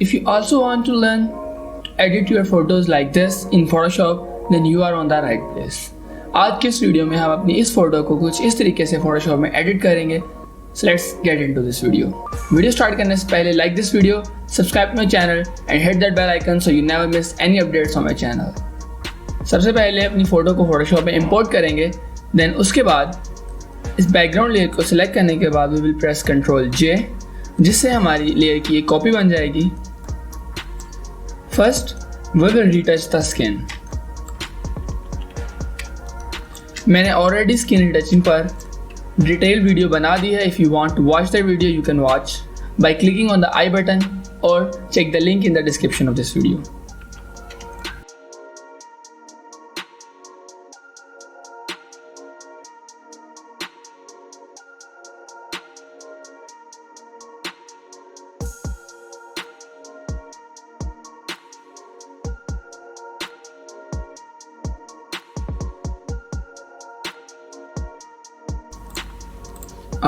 If you also want to learn to edit your photos like this in Photoshop, then you are on the right place. आज के इस video में हम अपनी इस photo को कुछ इस तरीके से Photoshop में एडिट करेंगे. So let's get into this video. Video start करने से पहले like this video, subscribe to my channel and hit that bell icon so you never miss any updates on my channel. सबसे पहले अपनी photo को Photoshop में import करेंगे. Then उसके बाद इस बैकग्राउंड लेयर को सिलेक्ट करने के बाद we will press Ctrl J, जिससे हमारी लेयर की एक कॉपी बन जाएगी. First we will retouch the skin. मैंने ऑलरेडी स्किन रिटचिंग पर डिटेल वीडियो बना दी है. If you want to watch that video you can watch by clicking on the i button और check the link in the description of this video.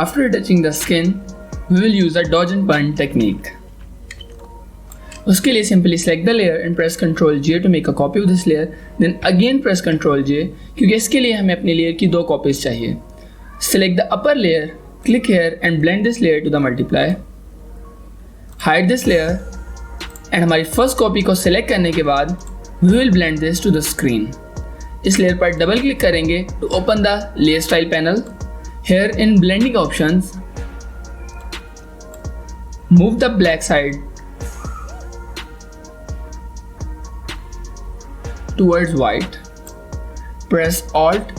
After retouching the skin, we will use the dodge and burn technique. उसके लिए simply select the layer and press Ctrl J to make a copy of this layer. Then again press Ctrl J क्योंकि इसके लिए हमें अपनी layer की 2 copies चाहिए. Select the upper layer, click here and blend this layer to the multiply. Hide this layer and हमारी first copy को select करने के बाद we will blend this to the screen. इस layer पर double click करेंगे to open the layer style panel. Here in blending options, move the black side towards white. Press Alt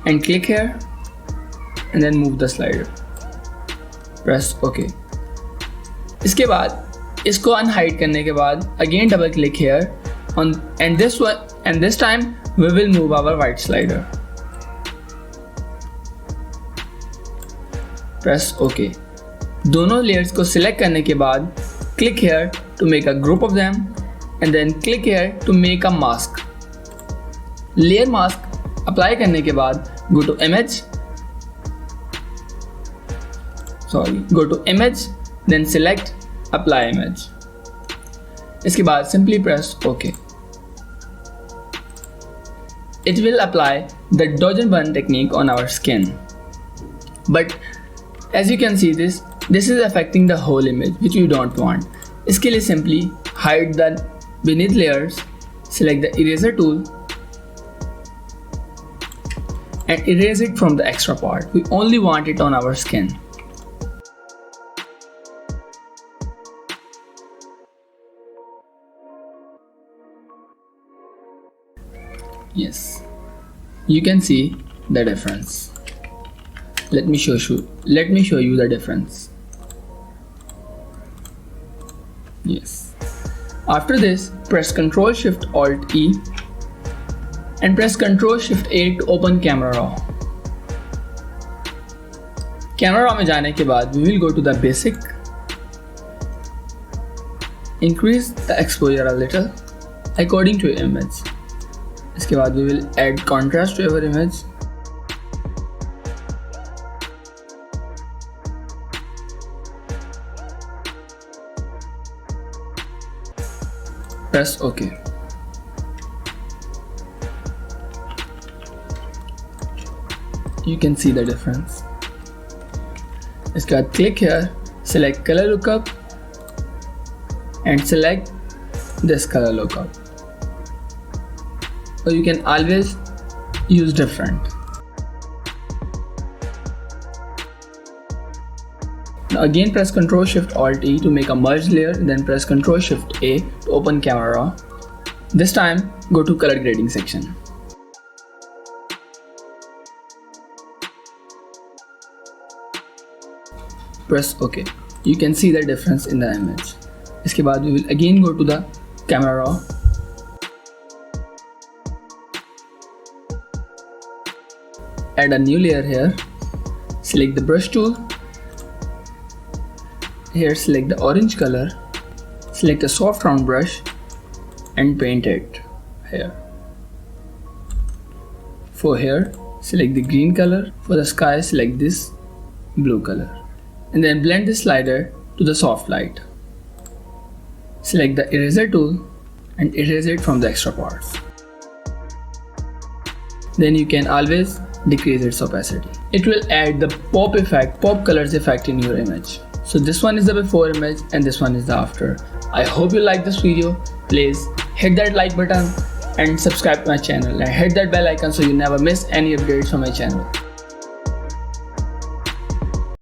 and click here and then move the slider. Press OK. इसके बाद इसको unhide करने के बाद again double click here on and this time we will move our white slider. Press OK. दोनों layers को select करने के बाद click here to make a group of them and then click here to make a mask. Layer mask apply करने के बाद go to image, then select apply image. इसके बाद simply press OK. It will apply the dodge and burn technique on our skin. But as you can see this is affecting the whole image which you don't want. इसके लिए simply hide the beneath layers, select the eraser tool and erase it from the extra part. We only want it on our skin. Yes, you can see the difference. Let me show you the difference. Yes. After this, press Ctrl Shift Alt E and press Ctrl Shift A to open Camera Raw. Camera Raw में जाने के बाद we will go to the basic. Increase the exposure a little according to your image. इसके बाद we will add contrast to our image. Press OK. You can see the difference. इसके बाद click here, select color lookup and select this color lookup. Or you can always use different. Now again press Ctrl Shift Alt E to make a merge layer, then press Ctrl Shift A to open Camera Raw. This time go to color grading section. Press OK. You can see the difference in the image. इसके बाद we will again go to the Camera Raw. Add a new layer here. Select the brush tool. Here select the orange color, select a soft round brush and paint it here. For hair, select the green color. For the sky, select this blue color. And then blend the slider to the soft light. Select the eraser tool and erase it from the extra parts. Then you can always decrease its opacity. It will add the pop colors effect in your image. So this one is the before image and this one is the after. I hope you like this video. Please hit that like button and subscribe to my channel and hit that bell icon so you never miss any updates from my channel.